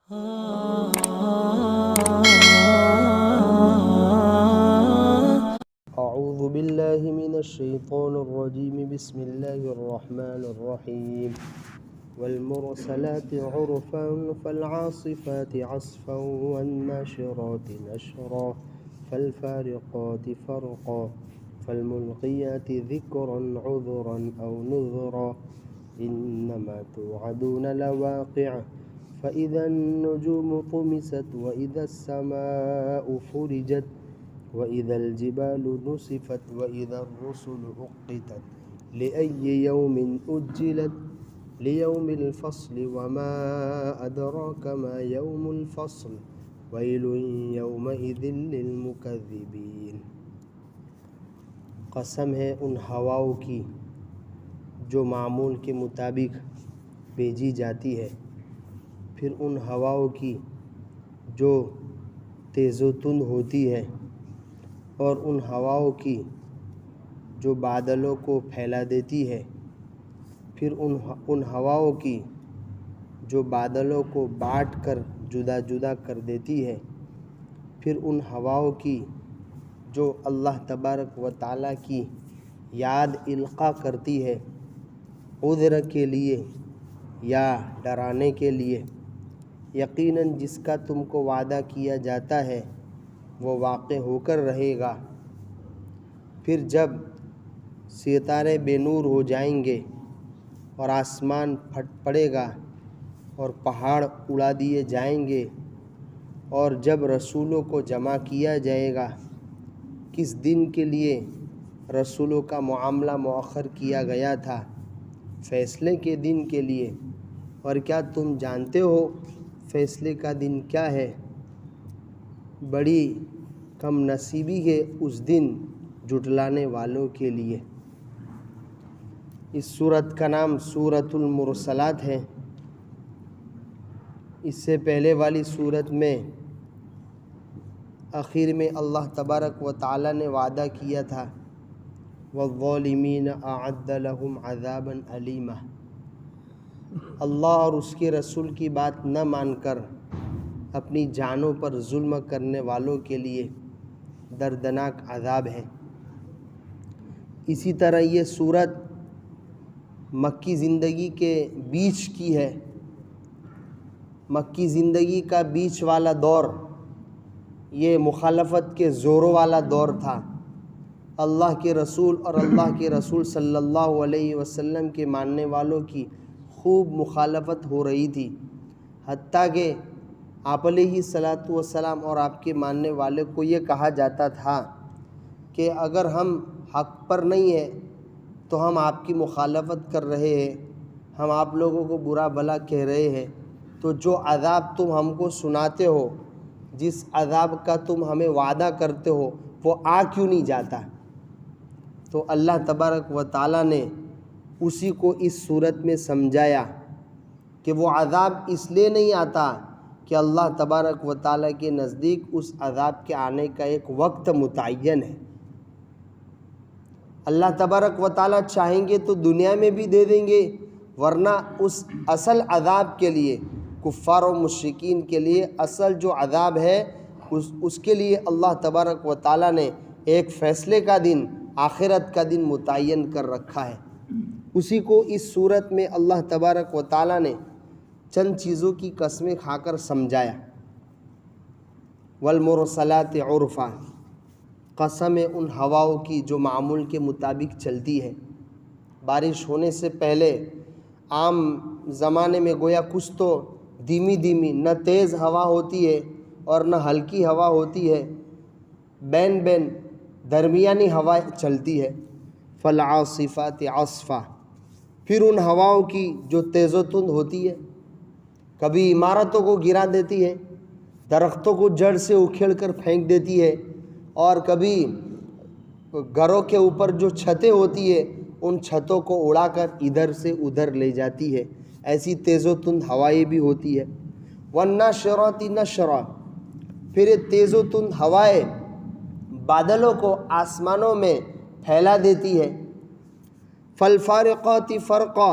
اعوذ باللہ من الشیطان الرجیم بسم اللہ الرحمن الرحیم والمرسلات عرفا فالعاصفات عصفا والناشرات نشرا فالفارقات فرقا فالملقيات ذكرا عذرا أو نذرا إنما توعدون لواقع فإذا النجوم طمست وإذا السماء فرجت وإذا الجبال نسفت وإذا الرسل أقتت لأي يوم أجلت ليوم الفصل وما أدراك ما يوم الفصل ويل يومئذ للمكذبين۔ قسم ہے ان ہواؤں کی جو معمول کے مطابق بھیجی جاتی ہے، پھر ان ہواؤں کی جو تیز و تند ہوتی ہے، اور ان ہواؤں کی جو بادلوں کو پھیلا دیتی ہے، پھر ان ہواؤں کی جو بادلوں کو بانٹ کر جدا جدا کر دیتی ہے، پھر ان ہواؤں کی جو اللہ تبارک و تعالیٰ کی یاد القاء کرتی ہے، عذر کے لیے یا ڈرانے کے لیے۔ یقیناً جس کا تم کو وعدہ کیا جاتا ہے وہ واقع ہو کر رہے گا۔ پھر جب ستارے بے نور ہو جائیں گے اور آسمان پھٹ پڑے گا اور پہاڑ اڑا دیے جائیں گے، اور جب رسولوں کو جمع کیا جائے گا، کس دن کے لیے رسولوں کا معاملہ مؤخر کیا گیا تھا؟ فیصلے کے دن کے لیے۔ اور کیا تم جانتے ہو فیصلے کا دن کیا ہے؟ بڑی کم نصیبی ہے اس دن جھٹلانے والوں کے لیے۔ اس سورت کا نام سورۃ المرسلات ہے۔ اس سے پہلے والی سورت میں آخر میں اللہ تبارک و تعالیٰ نے وعدہ کیا تھا وَالظَّالِمِينَ أَعَدَّ لَهُمْ عَذَابًا أَلِيمًا۔ اللہ اور اس کے رسول کی بات نہ مان کر اپنی جانوں پر ظلم کرنے والوں کے لیے دردناک عذاب ہے۔ اسی طرح یہ سورت مکی زندگی کے بیچ کی ہے۔ مکی زندگی کا بیچ والا دور یہ مخالفت کے زوروں والا دور تھا۔ اللہ کے رسول اور اللہ کے رسول صلی اللہ علیہ وسلم کے ماننے والوں کی خوب مخالفت ہو رہی تھی، حتیٰ کہ آپ علیہ السلام اور آپ کے ماننے والے کو یہ کہا جاتا تھا کہ اگر ہم حق پر نہیں ہیں تو ہم آپ کی مخالفت کر رہے ہیں، ہم آپ لوگوں کو برا بھلا کہہ رہے ہیں، تو جو عذاب تم ہم کو سناتے ہو، جس عذاب کا تم ہمیں وعدہ کرتے ہو، وہ آ کیوں نہیں جاتا؟ تو اللہ تبارک و تعالیٰ نے اسی کو اس صورت میں سمجھایا کہ وہ عذاب اس لیے نہیں آتا کہ اللہ تبارک و تعالیٰ کے نزدیک اس عذاب کے آنے کا ایک وقت متعین ہے۔ اللہ تبارک و تعالیٰ چاہیں گے تو دنیا میں بھی دے دیں گے، ورنہ اس اصل عذاب کے لیے، کفار و مشرکین کے لیے اصل جو عذاب ہے اس کے لیے اللہ تبارک و تعالیٰ نے ایک فیصلے کا دن، آخرت کا دن متعین کر رکھا ہے۔ اسی کو اس صورت میں اللہ تبارک و تعالیٰ نے چند چیزوں کی قسمیں کھا کر سمجھایا۔ والمرسلات عرفا، قسم ہے ان ہواؤں کی جو معمول کے مطابق چلتی ہے۔ بارش ہونے سے پہلے عام زمانے میں گویا کچھ تو دھیمی دھیمی، نہ تیز ہوا ہوتی ہے اور نہ ہلکی ہوا ہوتی ہے، بین درمیانی ہوا چلتی ہے۔ فالعاصفات عصفا، پھر ان ہواؤں کی جو تیز و تند ہوتی ہے، کبھی عمارتوں کو گرا دیتی ہے، درختوں کو جڑ سے اکھیڑ کر پھینک دیتی ہے، اور کبھی گھروں کے اوپر جو چھتیں ہوتی ہے ان چھتوں کو اڑا کر ادھر سے ادھر لے جاتی ہے۔ ایسی تیز و تند ہوائیں بھی ہوتی ہے۔ والناشرات نشرا، پھر یہ تیز و تند ہوائیں بادلوں کو آسمانوں میں پھیلا دیتی ہے۔ فالفارقات فرقا،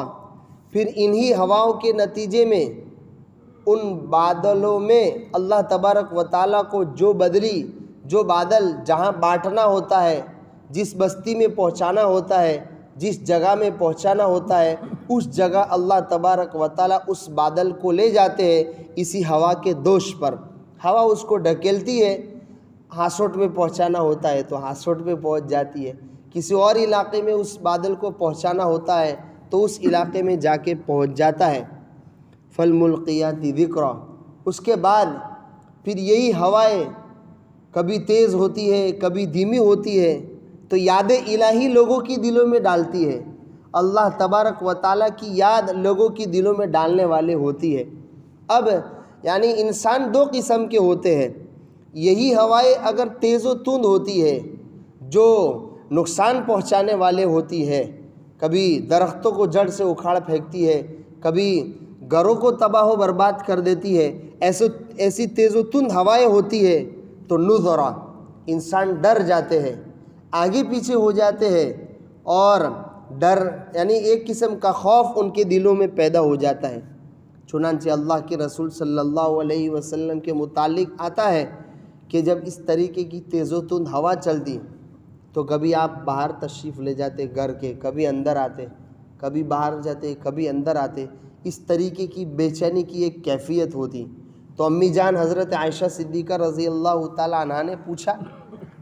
پھر انہی ہواؤں کے نتیجے میں ان بادلوں میں اللہ تبارک و تعالیٰ کو جو بادل جہاں بانٹنا ہوتا ہے، جس بستی میں پہنچانا ہوتا ہے، جس جگہ میں پہنچانا ہوتا ہے، اس جگہ اللہ تبارک و تعالیٰ اس بادل کو لے جاتے ہیں اسی ہوا کے دوش پر۔ ہوا اس کو ڈھکیلتی ہے، ہاسوٹ میں پہنچانا ہوتا ہے تو ہاسوٹ میں پہنچ جاتی ہے، کسی اور علاقے میں اس بادل کو پہنچانا ہوتا ہے تو اس علاقے میں جا کے پہنچ جاتا ہے۔ فالملقیات ذکرا، اس کے بعد پھر یہی ہوائیں کبھی تیز ہوتی ہے، کبھی دھیمی ہوتی ہے، تو یاد الہی لوگوں کی دلوں میں ڈالتی ہے، اللہ تبارک و تعالیٰ کی یاد لوگوں کی دلوں میں ڈالنے والے ہوتی ہے۔ اب یعنی انسان دو قسم کے ہوتے ہیں، یہی ہوائیں اگر تیز و تند ہوتی ہے جو نقصان پہنچانے والے ہوتی ہے، کبھی درختوں کو جڑ سے اکھاڑ پھینکتی ہے، کبھی گھروں کو تباہ و برباد کر دیتی ہے، ایسی تیز و تند ہوائیں ہوتی ہے تو نذرا، انسان ڈر جاتے ہیں، آگے پیچھے ہو جاتے ہیں، اور ڈر یعنی ایک قسم کا خوف ان کے دلوں میں پیدا ہو جاتا ہے۔ چنانچہ اللہ کے رسول صلی اللہ علیہ وسلم کے متعلق آتا ہے کہ جب اس طریقے کی تیز و تند ہوا چلتی تو کبھی آپ باہر تشریف لے جاتے گھر کے، کبھی اندر آتے، کبھی باہر جاتے، کبھی اندر آتے، اس طریقے کی بے چینی کی ایک کیفیت ہوتی۔ تو امی جان حضرت عائشہ صدیقہ رضی اللہ تعالیٰ عنہا نے پوچھا،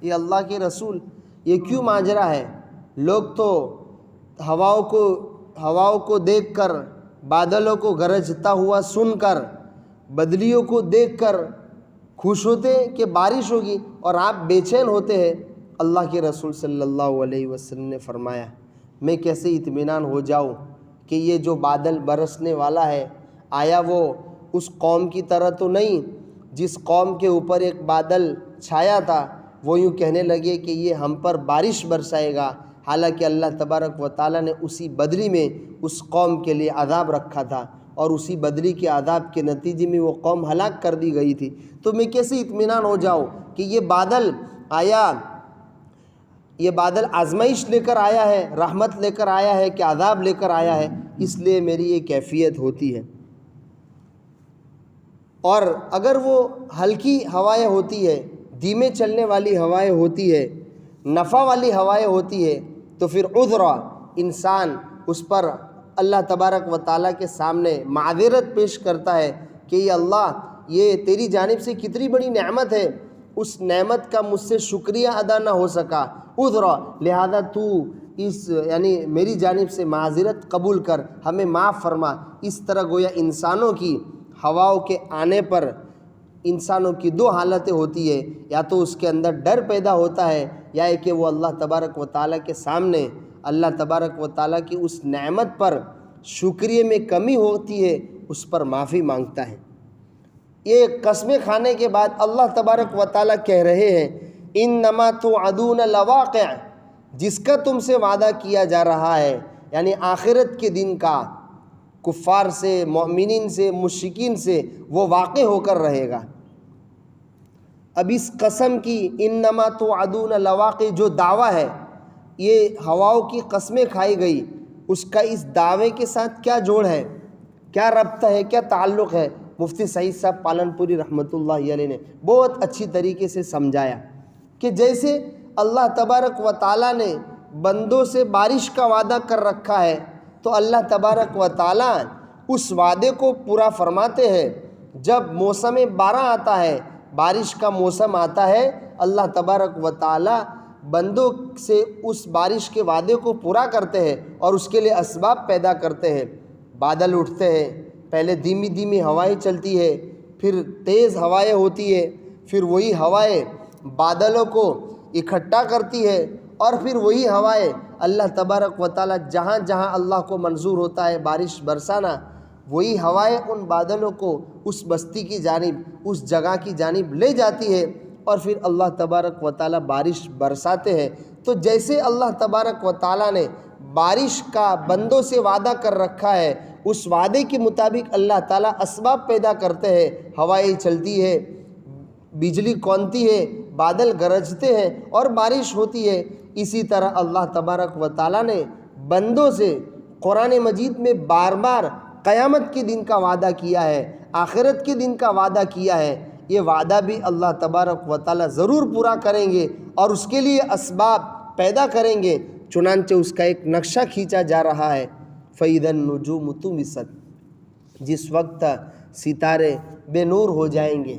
یہ اللہ کے رسول یہ کیوں ماجرا ہے؟ لوگ تو ہواؤں کو دیکھ کر، بادلوں کو گرجتا ہوا سن کر، بدلیوں کو دیکھ کر خوش ہوتے کہ بارش ہوگی، اور آپ بے چین ہوتے ہیں۔ اللہ کے رسول صلی اللہ علیہ وسلم نے فرمایا، میں کیسے اطمینان ہو جاؤں کہ یہ جو بادل برسنے والا ہے، آیا وہ اس قوم کی طرح تو نہیں جس قوم کے اوپر ایک بادل چھایا تھا، وہ یوں کہنے لگے کہ یہ ہم پر بارش برسائے گا، حالانکہ اللہ تبارک و تعالیٰ نے اسی بدلی میں اس قوم کے لیے عذاب رکھا تھا، اور اسی بدلی کے عذاب کے نتیجے میں وہ قوم ہلاک کر دی گئی تھی۔ تو میں کیسے اطمینان ہو جاؤں کہ یہ بادل آزمائش لے کر آیا ہے، رحمت لے کر آیا ہے کہ عذاب لے کر آیا ہے؟ اس لیے میری یہ کیفیت ہوتی ہے۔ اور اگر وہ ہلکی ہوائیں ہوتی ہے، دھیمے چلنے والی ہوائیں ہوتی ہے، نفع والی ہوائیں ہوتی ہے، تو پھر عذرا انسان اس پر اللہ تبارک و تعالیٰ کے سامنے معذرت پیش کرتا ہے کہ یہ اللہ، یہ تیری جانب سے کتنی بڑی نعمت ہے، اس نعمت کا مجھ سے شکریہ ادا نہ ہو سکا، عذرا، لہذا تو یعنی میری جانب سے معذرت قبول کر، ہمیں معاف فرما۔ اس طرح گویا انسانوں کی ہواؤں کے آنے پر انسانوں کی دو حالتیں ہوتی ہے، یا تو اس کے اندر ڈر پیدا ہوتا ہے، یا کہ وہ اللہ تبارک و تعالیٰ کے سامنے اللہ تبارک و تعالیٰ کی اس نعمت پر شکریہ میں کمی ہوتی ہے، اس پر معافی مانگتا ہے۔ یہ قسمیں کھانے کے بعد اللہ تبارک و تعالیٰ کہہ رہے ہیں، انما توعدون لواقع، جس کا تم سے وعدہ کیا جا رہا ہے، یعنی آخرت کے دن کا، کفار سے، مومنین سے، مشرکین سے، وہ واقع ہو کر رہے گا۔ اب اس قسم کی انما توعدون لواقع جو دعویٰ ہے، یہ ہواؤں کی قسمیں کھائی گئی، اس کا اس دعوے کے ساتھ کیا جوڑ ہے، کیا ربط ہے، کیا تعلق ہے؟ مفتی سعید صاحب پالن پوری رحمۃ اللہ علیہ نے بہت اچھی طریقے سے سمجھایا کہ جیسے اللہ تبارک و تعالیٰ نے بندوں سے بارش کا وعدہ کر رکھا ہے، تو اللہ تبارک و تعالیٰ اس وعدے کو پورا فرماتے ہیں۔ جب موسم باراں آتا ہے، بارش کا موسم آتا ہے، اللہ تبارک و تعالیٰ بندوں سے اس بارش کے وعدے کو پورا کرتے ہیں اور اس کے لیے اسباب پیدا کرتے ہیں۔ بادل اٹھتے ہیں، پہلے دھیمی دھیمی ہوائیں چلتی ہے، پھر تیز ہوائیں ہوتی ہے، پھر وہی ہوائیں بادلوں کو اکٹھا کرتی ہے، اور پھر وہی ہوائیں اللہ تبارک و تعالیٰ جہاں جہاں اللہ کو منظور ہوتا ہے بارش برسانا، وہی ہوائیں ان بادلوں کو اس بستی کی جانب، اس جگہ کی جانب لے جاتی ہے، اور پھر اللہ تبارک و تعالیٰ بارش برساتے ہیں۔ تو جیسے اللہ تبارک و تعالیٰ نے بارش کا بندوں سے وعدہ کر رکھا ہے، اس وعدے کے مطابق اللہ تعالیٰ اسباب پیدا کرتے ہیں، ہوائیں چلتی ہے، بجلی کونتی ہے، بادل گرجتے ہیں اور بارش ہوتی ہے۔ اسی طرح اللہ تبارک و تعالیٰ نے بندوں سے قرآن مجید میں بار بار قیامت کے دن کا وعدہ کیا ہے، آخرت کے دن کا وعدہ کیا ہے، یہ وعدہ بھی اللہ تبارک و تعالیٰ ضرور پورا کریں گے اور اس کے لیے اسباب پیدا کریں گے۔ چنانچہ اس کا ایک نقشہ کھینچا جا رہا ہے، فَإِذَا النُّجُومُ طُمِسَتْ، جس وقت ستارے بے نور ہو جائیں گے۔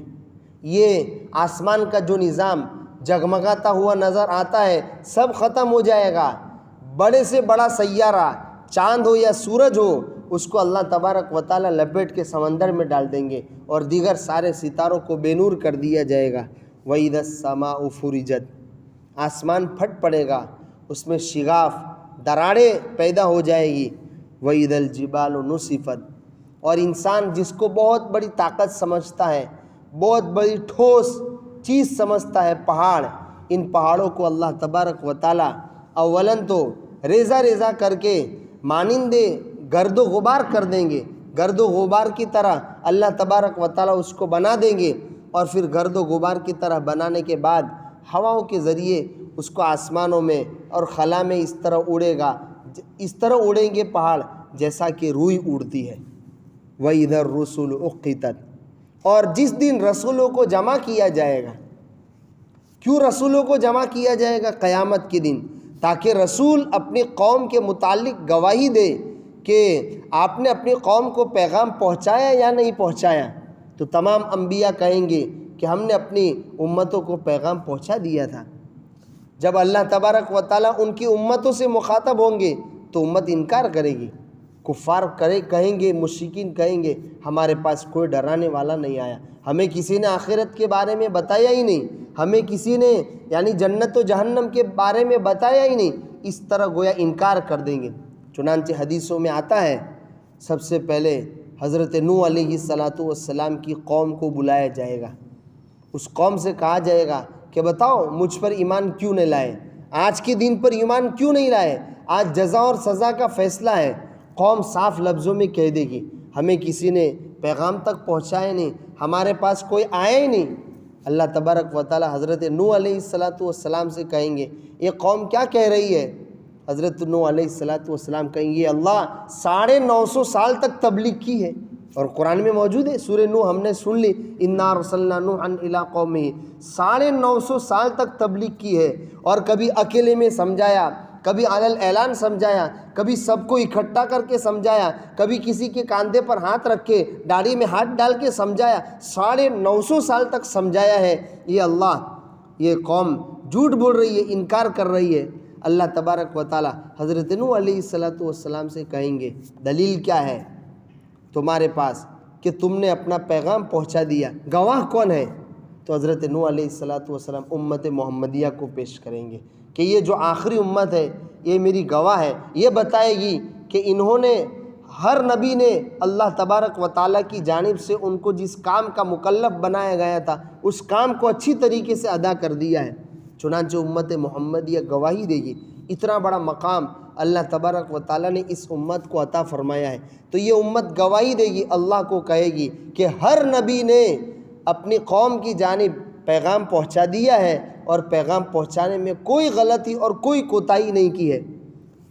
یہ آسمان کا جو نظام جگمگاتا ہوا نظر آتا ہے سب ختم ہو جائے گا۔ بڑے سے بڑا سیارہ، چاند ہو یا سورج ہو، اس کو اللہ تبارک و تعالیٰ لپیٹ کے سمندر میں ڈال دیں گے اور دیگر سارے ستاروں کو بے نور کر دیا جائے گا۔ وَإِذَا السَّمَاءُ فُرِجَتْ، آسمان پھٹ پڑے گا، اس میں شگاف دراڑیں پیدا ہو جائے گی۔ وَإِذَا الْجِبَالُ نُسِفَتْ، اور انسان جس کو بہت بڑی طاقت سمجھتا ہے، بہت بڑی ٹھوس چیز سمجھتا ہے، پہاڑ، ان پہاڑوں کو اللہ تبارک و تعالیٰ اولاً تو ریزہ ریزہ کر کے مانند گرد و غبار کر دیں گے، گرد و غبار کی طرح اللہ تبارک و تعالیٰ اس کو بنا دیں گے، اور پھر گرد و غبار کی طرح بنانے کے بعد ہواؤں کے ذریعے اس کو آسمانوں میں اور خلا میں اس طرح اڑے گا، اس طرح اڑیں گے پہاڑ جیسا کہ روئی اڑتی ہے۔ وَإِذَا الرُّسُلُ أُقِّتَتْ، اور جس دن رسولوں کو جمع کیا جائے گا۔ کیوں رسولوں کو جمع کیا جائے گا؟ قیامت کے دن، تاکہ رسول اپنی قوم کے متعلق گواہی دے کہ آپ نے اپنی قوم کو پیغام پہنچایا یا نہیں پہنچایا۔ تو تمام انبیاء کہیں گے کہ ہم نے اپنی امتوں کو پیغام پہنچا دیا تھا۔ جب اللہ تبارک و تعالیٰ ان کی امتوں سے مخاطب ہوں گے تو امت انکار کرے گی، کفار کہیں گے، مشرکین کہیں گے ہمارے پاس کوئی ڈرانے والا نہیں آیا، ہمیں کسی نے آخرت کے بارے میں بتایا ہی نہیں، ہمیں کسی نے یعنی جنت و جہنم کے بارے میں بتایا ہی نہیں، اس طرح گویا انکار کر دیں گے۔ چنانچہ حدیثوں میں آتا ہے سب سے پہلے حضرت نوح علیہ السلام کی قوم کو بلایا جائے گا، اس قوم سے کہا جائے گا کہ بتاؤ مجھ پر ایمان کیوں نہیں لائے، آج کے دن پر ایمان کیوں نہیں لائے، آج جزا اور سزا کا فیصلہ ہے۔ قوم صاف لفظوں میں کہہ دے گی ہمیں کسی نے پیغام تک پہنچایا نہیں، ہمارے پاس کوئی آیا ہی نہیں۔ اللہ تبارک و تعالیٰ حضرت نوح علیہ السلام سے کہیں گے یہ قوم کیا کہہ رہی ہے؟ حضرت نوح علیہ السلام کہیں گے اللہ 950 سال تک تبلیغ کی ہے، اور قرآن میں موجود ہے، سورہ نوح ہم نے سن لی، اِنَّا أَرْسَلْنَا نُوحًا إِلَىٰ قَوْمِهِ، 950 سال تک تبلیغ کی ہے، اور کبھی اکیلے میں سمجھایا، کبھی علی الاعلان سمجھایا، کبھی سب کو اکٹھا کر کے سمجھایا، کبھی کسی کے کاندھے پر ہاتھ رکھ کے داڑھی میں ہاتھ ڈال کے سمجھایا، 950 سال تک سمجھایا ہے۔ یہ اللہ، یہ قوم جھوٹ بول رہی ہے، انکار کر رہی ہے۔ اللہ تبارک و تعالیٰ حضرت نوح علیہ السلام سے کہیں گے دلیل کیا ہے تمہارے پاس کہ تم نے اپنا پیغام پہنچا دیا، گواہ کون ہے؟ تو حضرت نوح علیہ السلام امت محمدیہ کو پیش کریں گے کہ یہ جو آخری امت ہے یہ میری گواہ ہے، یہ بتائے گی کہ انہوں نے، ہر نبی نے اللہ تبارک و تعالیٰ کی جانب سے ان کو جس کام کا مکلف بنایا گیا تھا اس کام کو اچھی طریقے سے ادا کر دیا ہے۔ چنانچہ امت محمدیہ گواہی دے گی۔ اتنا بڑا مقام اللہ تبارک و تعالیٰ نے اس امت کو عطا فرمایا ہے، تو یہ امت گواہی دے گی، اللہ کو کہے گی کہ ہر نبی نے اپنی قوم کی جانب پیغام پہنچا دیا ہے اور پیغام پہنچانے میں کوئی غلطی اور کوئی کوتاہی نہیں کی ہے۔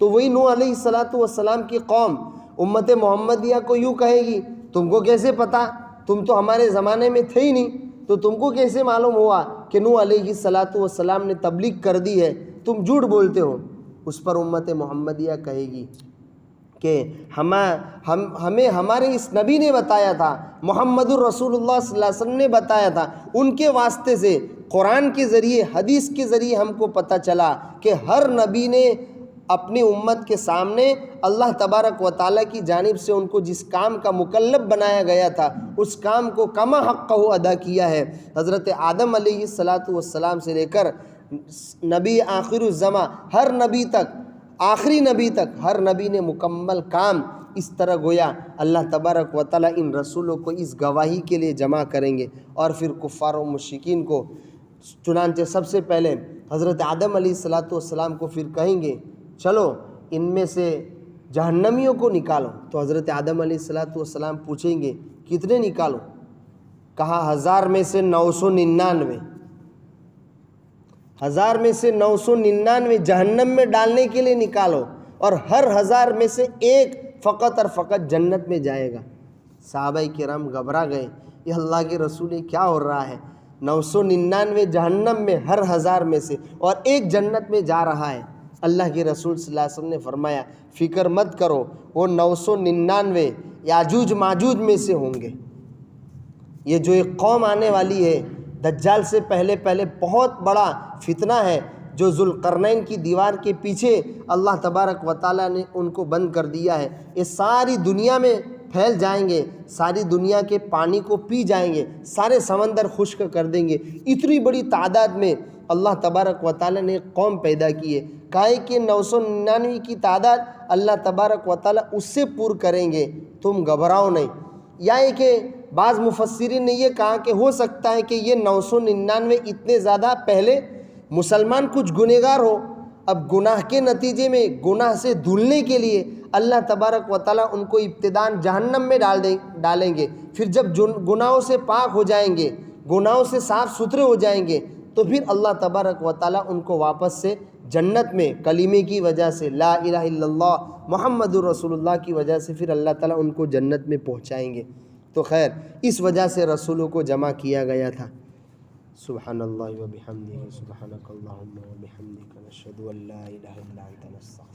تو وہی نوح علیہ السلام کی قوم امت محمدیہ کو یوں کہے گی تم کو کیسے پتا، تم تو ہمارے زمانے میں تھے ہی نہیں، تو تم کو کیسے معلوم ہوا کہ نوح علیہ السلام نے تبلیغ کر دی ہے، تم جھوٹ بولتے ہو۔ اس پر امت محمدیہ کہے گی کہ ہمیں ہمارے اس نبی نے بتایا تھا، محمد الرسول اللہ صلی اللہ علیہ وسلم نے بتایا تھا، ان کے واسطے سے قرآن کے ذریعے، حدیث کے ذریعے ہم کو پتہ چلا کہ ہر نبی نے اپنی امت کے سامنے اللہ تبارک و تعالیٰ کی جانب سے ان کو جس کام کا مکلف بنایا گیا تھا اس کام کو کما حقہ ادا کیا ہے۔ حضرت آدم علیہ السلام سے لے کر نبی آخر الزماں ہر نبی تک، آخری نبی تک ہر نبی نے مکمل کام اس طرح گویا اللہ تبارک و تعالیٰ ان رسولوں کو اس گواہی کے لیے جمع کریں گے اور پھر کفار و مشرکین کو۔ چنانچہ سب سے پہلے حضرت آدم علیہ السلام کو پھر کہیں گے چلو ان میں سے جہنمیوں کو نکالو، تو حضرت آدم علیہ السلام پوچھیں گے کتنے نکالو؟ کہا 1000 میں سے 999، 1000 میں سے 999 جہنم میں ڈالنے کے لیے نکالو، اور ہر 1000 میں سے ایک فقط اور فقط جنت میں جائے گا۔ صحابہ کرام گھبرا گئے، یہ اللہ کے رسول کیا ہو رہا ہے؟ 999 جہنم میں ہر 1000 میں سے، اور ایک جنت میں جا رہا ہے۔ اللہ کے رسول صلی اللہ علیہ وسلم نے فرمایا فکر مت کرو، وہ 999 یاجوج ماجوج میں سے ہوں گے۔ یہ جو ایک قوم آنے والی ہے دجال سے پہلے بہت بڑا فتنہ ہے، جو ذوالقرنین کی دیوار کے پیچھے اللہ تبارک و تعالیٰ نے ان کو بند کر دیا ہے۔ یہ ساری دنیا میں پھیل جائیں گے، ساری دنیا کے پانی کو پی جائیں گے، سارے سمندر خشک کر دیں گے۔ اتنی بڑی تعداد میں اللہ تبارک و تعالیٰ نے ایک قوم پیدا کی ہے، کہا کہ 999 کی تعداد اللہ تبارک و تعالیٰ اس سے پور کریں گے، تم گھبراؤ نہیں۔ یا یہ کہ بعض مفسرین نے یہ کہا کہ ہو سکتا ہے کہ یہ 999 اتنے زیادہ پہلے مسلمان کچھ گنہگار ہو، اب گناہ کے نتیجے میں گناہ سے دھلنے کے لیے اللہ تبارک و تعالیٰ ان کو ابتداً جہنم میں ڈالیں گے، پھر جب گناہوں سے پاک ہو جائیں گے، گناہوں سے صاف ستھرے ہو جائیں گے، تو پھر اللہ تبارک و تعالیٰ ان کو واپس سے جنت میں کلمے کی وجہ سے، لا الہ الا اللہ محمد رسول اللہ کی وجہ سے، پھر اللہ تعالیٰ ان کو جنت میں پہنچائیں گے۔ تو خیر اس وجہ سے رسولوں کو جمع کیا گیا تھا۔ سبحان اللہ و بحمدہ، سبحانک اللہم و بحمدک، نشہد ان لا الہ الا انت، نستغفرک۔